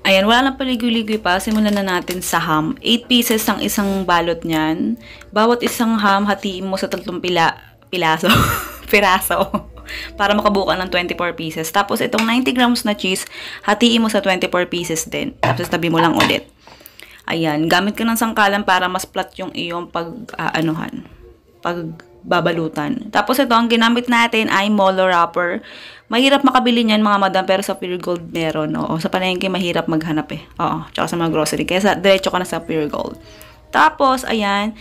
Ayan, wala nang paligoy-ligoy pa. Simulan na natin sa ham. 8 pieces ang isang balot niyan. Bawat isang ham, hatiin mo sa 3 pilaso. Piraso. Para makabuo ka ng 24 pieces. Tapos, itong 90 grams na cheese, hatiin mo sa 24 pieces din. Tapos, tabi mo lang ulit. Ayan, gamit ka ng sangkalan para mas flat yung iyong pagbabalutan. Tapos, ito, ang ginamit natin ay molo wrapper. Mahirap makabili niyan mga madam, pero sa Pure Gold meron. Oo, sa palengke mahirap maghanap eh. Oo, tsaka sa mga grocery. Kaya diretso ka na sa Pure Gold. Tapos, ayan,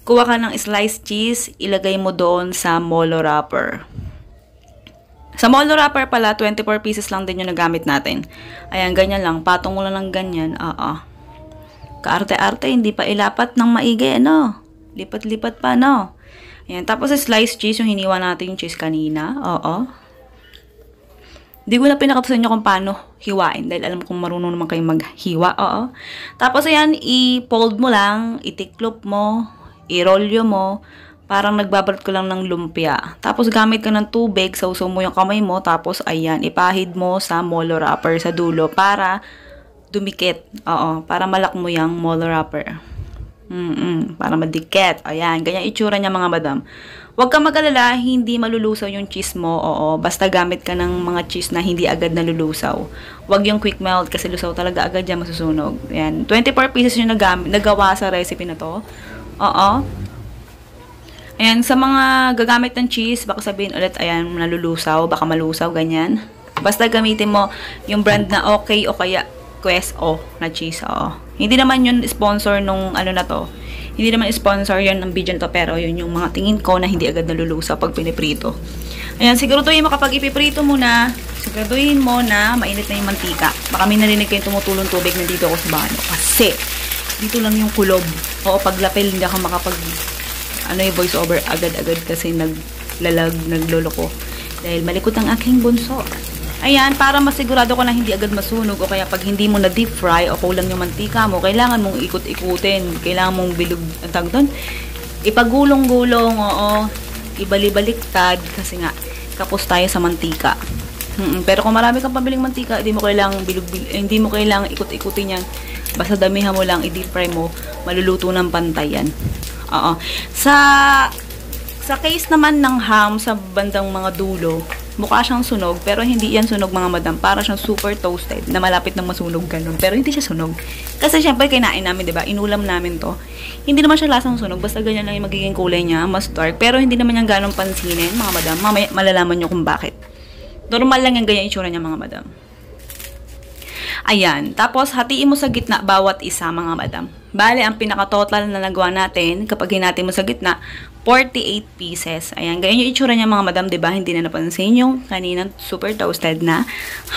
kuha ka ng sliced cheese, ilagay mo doon sa molo wrapper. Sa molo wrapper pala, 24 pieces lang din yung nagamit natin. Ayan, ganyan lang. Patong mo lang ng ganyan. Oo. Kaarte-arte, hindi pa ilapat ng maigi, ano? Lipat-lipat pa, no? Ayan, tapos sliced cheese, yung hiniwa natin yung cheese kanina. Oo. Di ko na pinakita sa inyo kung paano hiwain dahil alam kong marunong naman kayong maghiwa. Oo. Tapos ayan, i-fold mo lang, itiklop mo, i-rolyo mo, parang nagbabalot ko lang ng lumpia. Tapos gamit ka ng tubig, sausaw mo yung kamay mo, tapos ayan, ipahid mo sa molo wrapper sa dulo para dumikit. Oo, para malak mo yung molo wrapper. Para madikit. Ayan, ganyan itsura niya mga madam. Huwag kang mag-alala, hindi malulusaw yung cheese mo. Oo, basta gamit ka ng mga cheese na hindi agad nalulusaw. Huwag yung quick melt kasi lusaw talaga agad yan, masusunog. Ayan, 24 pieces yung nagawa sa recipe na to. Oo. Ayan, sa mga gagamit ng cheese, baka sabihin ulit, ayan, nalulusaw, baka malusaw, ganyan. Basta gamitin mo yung brand na okay o kaya Queso na cheese. Oo. Hindi naman yun sponsor nung ano na to. Hindi naman sponsor yun ng video to, pero yun yung mga tingin ko na hindi agad nalulusaw pag piniprito. Ayan, siguraduhin mo kapag ipiprito mo na, siguraduhin mo na mainit na yung mantika. Baka may narinig kayong tumutulong tubig na dito ako sa bano. Kasi, dito lang yung kulob. Oo, pag lapel, hindi ako makapag, yung voice over agad-agad kasi naglolo ko. Dahil malikot ang aking bunso. Ayan, para masigurado ko na hindi agad masunog o kaya pag hindi mo na deep fry o kulang yung mantika mo, kailangan mong ikot-ikutin, kailangan mong bilog, ang tawag doon, ipagulong-gulong, oo, ibali-baliktad kasi nga, kapos tayo sa mantika. Pero kung marami kang pabiling mantika, hindi mo kailangan ikot-ikutin yan. Basta damihan mo lang, i-deep fry mo, maluluto ng pantay yan. Oo. Sa case naman ng ham sa bandang mga dulo, mukha siyang sunog, pero hindi yan sunog mga madam. Para siyang super toasted, na malapit ng masunog ganun. Pero hindi siya sunog. Kasi syempre, kinain namin, diba? Inulam namin to. Hindi naman siya lasang sunog. Basta ganyan lang yung magiging kulay niya, mas dark. Pero hindi naman yung ganong pansinin, mga madam. Mamaya, malalaman nyo kung bakit. Normal lang yung ganyan itsura niya, mga madam. Ayan. Tapos, hatiin mo sa gitna bawat isa, mga madam. Bale, ang pinaka-total na nagawa natin, kapag hinati mo sa gitna, 48 pieces. Ayan, ganyan yung itsura niya mga madam, diba? Hindi na napansin yung kaninang super toasted na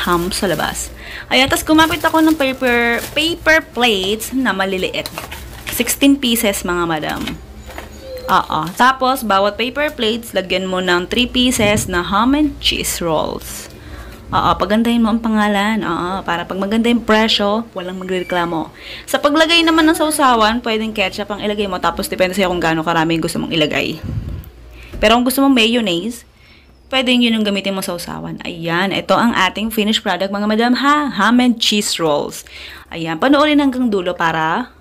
ham sa labas. Ayan, tapos kumapit ako ng paper plates na maliliit. 16 pieces mga madam. Oo. Tapos, bawat paper plates, lagyan mo ng 3 pieces na ham and cheese rolls. Oo, pagandahin mo ang pangalan. Oo, para pag maganda yung presyo, walang magreklamo. Sa paglagay naman ng sausawan, pwedeng ketchup ang ilagay mo. Tapos, depende sa'yo kung gaano karami gusto mong ilagay. Pero kung gusto mong mayonnaise, pwedeng yun yung gamitin mo sausawan. Ayan, ito ang ating finished product, mga madam, ha? Ham and cheese rolls. Ayan, panoorin hanggang dulo para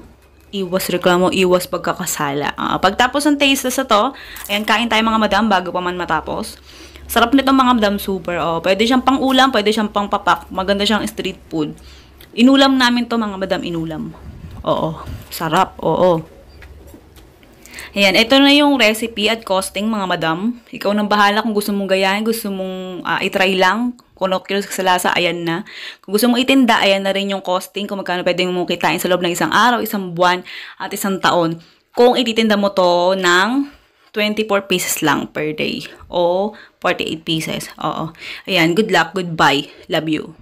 iwas reklamo, iwas pagkakasala. Pagtapos ng taste sa to, ayan, kain tayo mga madam bago pa man matapos. Sarap nito mga madam, super. Oh, pwede siyang pang-ulam, pwede siyang pang-papak. Maganda siyang street food. Inulam namin to mga madam, inulam. Oo, sarap, oo. Ayan, ito na yung recipe at costing mga madam. Ikaw nang bahala kung gusto mong gayahin, gusto mong itry lang. Kung kilos sa lasa, ayan na. Kung gusto mong itinda, ayan na rin yung costing. Kung magkano pwede mong kitain sa loob ng isang araw, isang buwan, at isang taon. Kung ititinda mo to ng 24 pieces lang per day o 48 pieces. Oo. Ayan, good luck, goodbye. Love you.